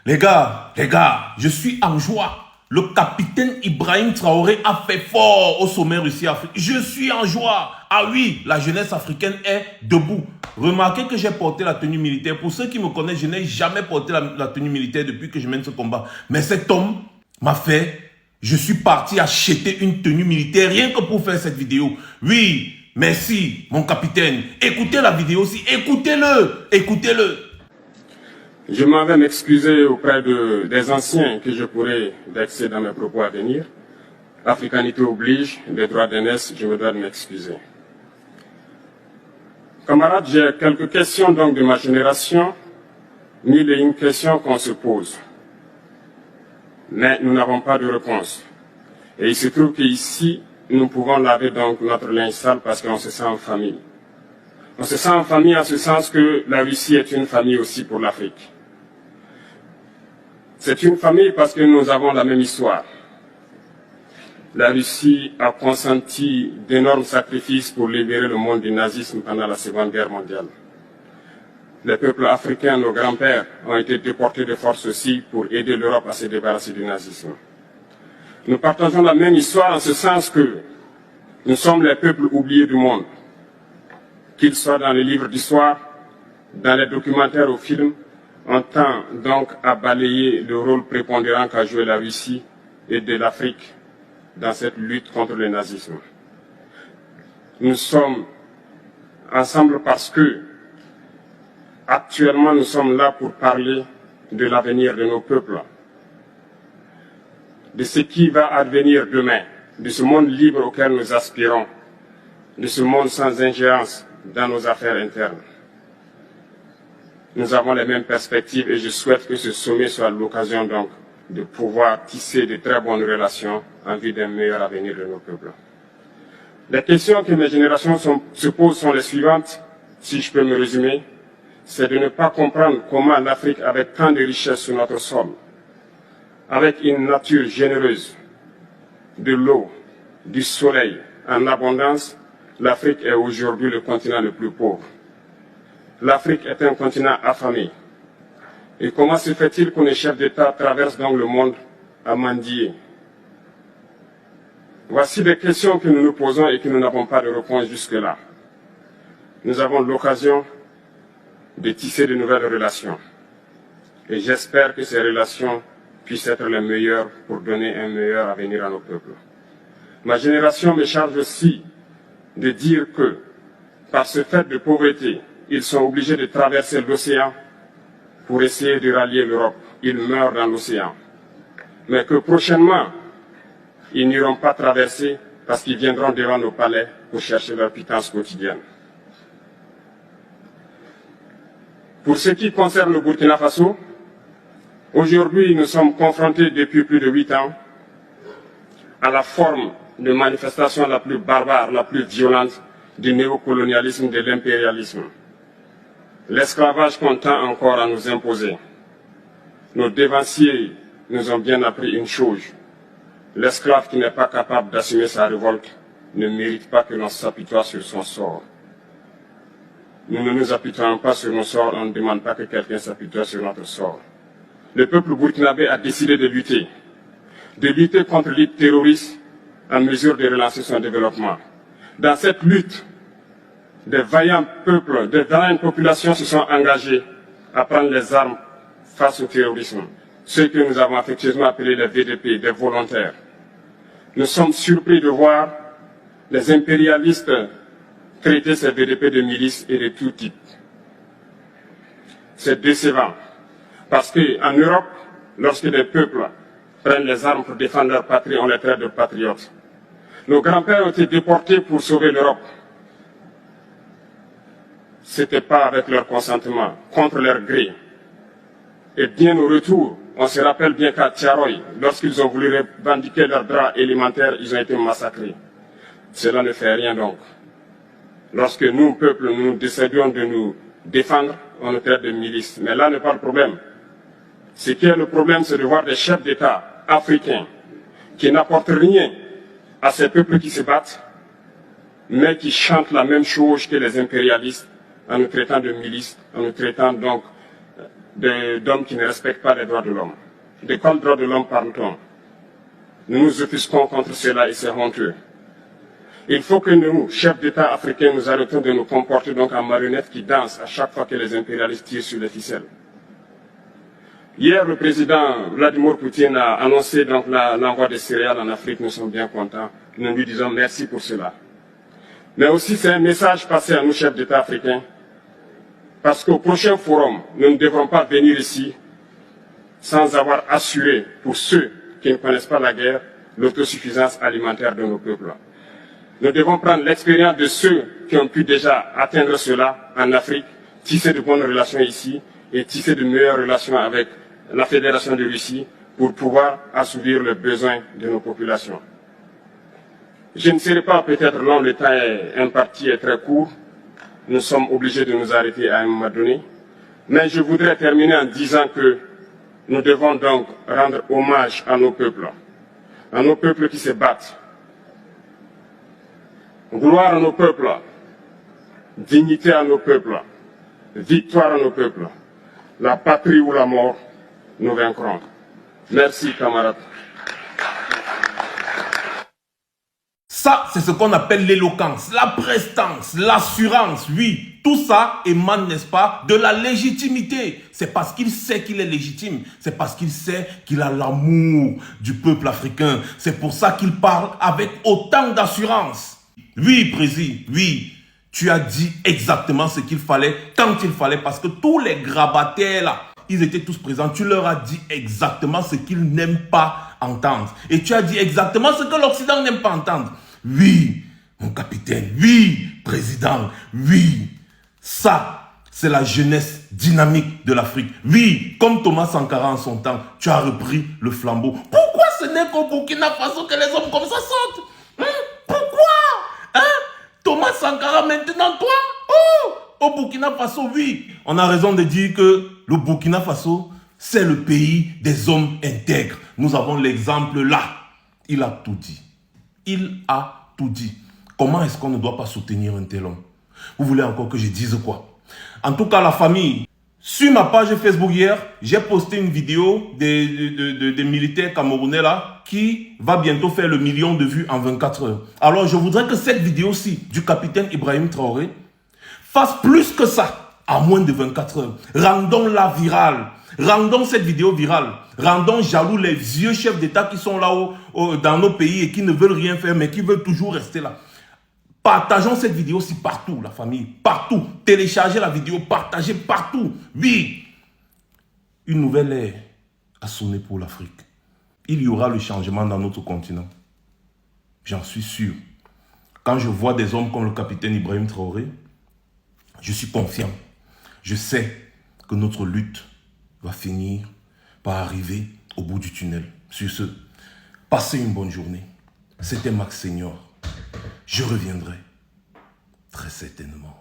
Les gars, je suis en joie. Le capitaine Ibrahim Traoré a fait fort au sommet Russie-Afrique. Je suis en joie. Ah oui, la jeunesse africaine est debout. Remarquez que j'ai porté la tenue militaire. Pour ceux qui me connaissent, je n'ai jamais porté la tenue militaire depuis que je mène ce combat. Mais cet homme m'a fait... Je suis parti acheter une tenue militaire rien que pour faire cette vidéo. Oui, merci, mon capitaine. Écoutez la vidéo aussi. Écoutez-le. Écoutez-le. Je m'en vais m'excuser auprès des anciens que je pourrais vexer dans mes propos à venir. L'africanité oblige, les droits d'aînesse, je me dois de m'excuser. Camarades, j'ai quelques questions donc de ma génération, mille et une questions qu'on se pose. Mais nous n'avons pas de réponse. Et il se trouve qu'ici, nous pouvons laver donc notre linge sale parce qu'on se sent en famille. On se sent en famille en ce sens que la Russie est une famille aussi pour l'Afrique. C'est une famille parce que nous avons la même histoire. La Russie a consenti d'énormes sacrifices pour libérer le monde du nazisme pendant la Seconde Guerre mondiale. Les peuples africains, nos grands-pères, ont été déportés de force aussi pour aider l'Europe à se débarrasser du nazisme. Nous partageons la même histoire en ce sens que nous sommes les peuples oubliés du monde. Qu'ils soient dans les livres d'histoire, dans les documentaires ou films, on tend donc à balayer le rôle prépondérant qu'a joué la Russie et de l'Afrique dans cette lutte contre le nazisme. Nous sommes ensemble parce que actuellement nous sommes là pour parler de l'avenir de nos peuples, de ce qui va advenir demain, de ce monde libre auquel nous aspirons, de ce monde sans ingérence dans nos affaires internes. Nous avons les mêmes perspectives et je souhaite que ce sommet soit l'occasion donc de pouvoir tisser de très bonnes relations en vue d'un meilleur avenir de nos peuples. Les questions que mes générations se posent sont les suivantes, si je peux me résumer. C'est de ne pas comprendre comment l'Afrique, avec tant de richesses sur notre sol, avec une nature généreuse, de l'eau, du soleil en abondance, l'Afrique est aujourd'hui le continent le plus pauvre. L'Afrique est un continent affamé. Et comment se fait-il que les chefs d'État traversent donc le monde à mendier? Voici des questions que nous nous posons et que nous n'avons pas de réponse jusque-là. Nous avons l'occasion de tisser de nouvelles relations. Et j'espère que ces relations puissent être les meilleures pour donner un meilleur avenir à nos peuples. Ma génération me charge aussi de dire que, par ce fait de pauvreté, ils sont obligés de traverser l'océan pour essayer de rallier l'Europe. Ils meurent dans l'océan. Mais que prochainement, ils n'iront pas traverser parce qu'ils viendront devant nos palais pour chercher leur pitance quotidienne. Pour ce qui concerne le Burkina Faso, aujourd'hui nous sommes confrontés depuis plus de 8 ans à la forme de manifestation la plus barbare, la plus violente du néocolonialisme, de l'impérialisme. L'esclavage qu'on tend encore à nous imposer. Nos dévanciers nous ont bien appris une chose. L'esclave qui n'est pas capable d'assumer sa révolte ne mérite pas que l'on s'apitoie sur son sort. Nous ne nous apitoyons pas sur nos sorts, on ne demande pas que quelqu'un s'apitoie sur notre sort. Le peuple burkinabé a décidé de lutter contre les terroristes en mesure de relancer son développement. Dans cette lutte, des vaillants peuples, des vaillantes populations se sont engagées à prendre les armes face au terrorisme. Ceux que nous avons affectueusement appelés les VDP, des volontaires. Nous sommes surpris de voir les impérialistes traiter ces VDP de milices et de tout type. C'est décevant. Parce qu'en Europe, lorsque des peuples prennent les armes pour défendre leur patrie, on les traite de patriotes. Nos grands-pères ont été déportés pour sauver l'Europe. Ce n'était pas avec leur consentement, contre leur gré. Et bien au retour, on se rappelle bien qu'à Tiaroy, lorsqu'ils ont voulu revendiquer leurs droits élémentaires, ils ont été massacrés. Cela ne fait rien donc. Lorsque nous, peuple, nous décidions de nous défendre, on nous traite de milices. Mais là n'est pas le problème. Ce qui est le problème, c'est de voir des chefs d'État africains qui n'apportent rien à ces peuples qui se battent, mais qui chantent la même chose que les impérialistes en nous traitant de milices, en nous traitant donc d'hommes qui ne respectent pas les droits de l'homme. De quels droits de l'homme parle-t-on? Nous nous offusquons contre cela et c'est honteux. Il faut que nous, chefs d'État africains, nous arrêtons de nous comporter donc en marionnettes qui dansent à chaque fois que les impérialistes tirent sur les ficelles. Hier, le président Vladimir Poutine a annoncé donc l'envoi des céréales en Afrique. Nous sommes bien contents. Nous lui disons merci pour cela. Mais aussi, c'est un message passé à nous, chefs d'État africains, parce qu'au prochain forum, nous ne devrons pas venir ici sans avoir assuré, pour ceux qui ne connaissent pas la guerre, l'autosuffisance alimentaire de nos peuples. Nous devons prendre l'expérience de ceux qui ont pu déjà atteindre cela en Afrique, tisser de bonnes relations ici et tisser de meilleures relations avec la Fédération de Russie pour pouvoir assouvir les besoins de nos populations. Je ne serai pas peut-être long, le temps imparti est très court. Nous sommes obligés de nous arrêter à un moment donné. Mais je voudrais terminer en disant que nous devons donc rendre hommage à nos peuples qui se battent. Gloire à nos peuples, dignité à nos peuples, victoire à nos peuples. La patrie ou la mort, nous vaincrons. Merci, camarades. Ça, c'est ce qu'on appelle l'éloquence, la prestance, l'assurance. Oui, tout ça émane, n'est-ce pas, de la légitimité. C'est parce qu'il sait qu'il est légitime. C'est parce qu'il sait qu'il a l'amour du peuple africain. C'est pour ça qu'il parle avec autant d'assurance. Oui, Président, oui, tu as dit exactement ce qu'il fallait, quand il fallait, parce que tous les grabataires là, ils étaient tous présents. Tu leur as dit exactement ce qu'ils n'aiment pas entendre. Et tu as dit exactement ce que l'Occident n'aime pas entendre. Oui, mon capitaine, oui, président, oui. Ça, c'est la jeunesse dynamique de l'Afrique. Oui, comme Thomas Sankara en son temps, tu as repris le flambeau. Pourquoi ce n'est qu'au Burkina Faso que les hommes comme ça sautent? Pourquoi? Thomas Sankara maintenant, toi? Oh, au Burkina Faso, oui. On a raison de dire que le Burkina Faso, c'est le pays des hommes intègres. Nous avons l'exemple là. Il a tout dit. Il a tout dit. Comment est-ce qu'on ne doit pas soutenir un tel homme? Vous voulez encore que je dise quoi? En tout cas, la famille, sur ma page Facebook hier, j'ai posté une vidéo des militaires camerounais là qui va bientôt faire le 1 million de vues en 24 heures. Alors, je voudrais que cette vidéo-ci du capitaine Ibrahim Traoré fasse plus que ça en moins de 24 heures. Rendons-la virale. Rendons cette vidéo virale. Rendons jaloux les vieux chefs d'État qui sont là dans nos pays et qui ne veulent rien faire, mais qui veulent toujours rester là. Partageons cette vidéo-ci partout, la famille. Partout. Téléchargez la vidéo, partagez partout. Oui. Une nouvelle ère a sonné pour l'Afrique. Il y aura le changement dans notre continent. J'en suis sûr. Quand je vois des hommes comme le capitaine Ibrahim Traoré, je suis confiant. Je sais que notre lutte va finir par arriver au bout du tunnel. Sur ce, passez une bonne journée. C'était Max Senior. Je reviendrai très certainement.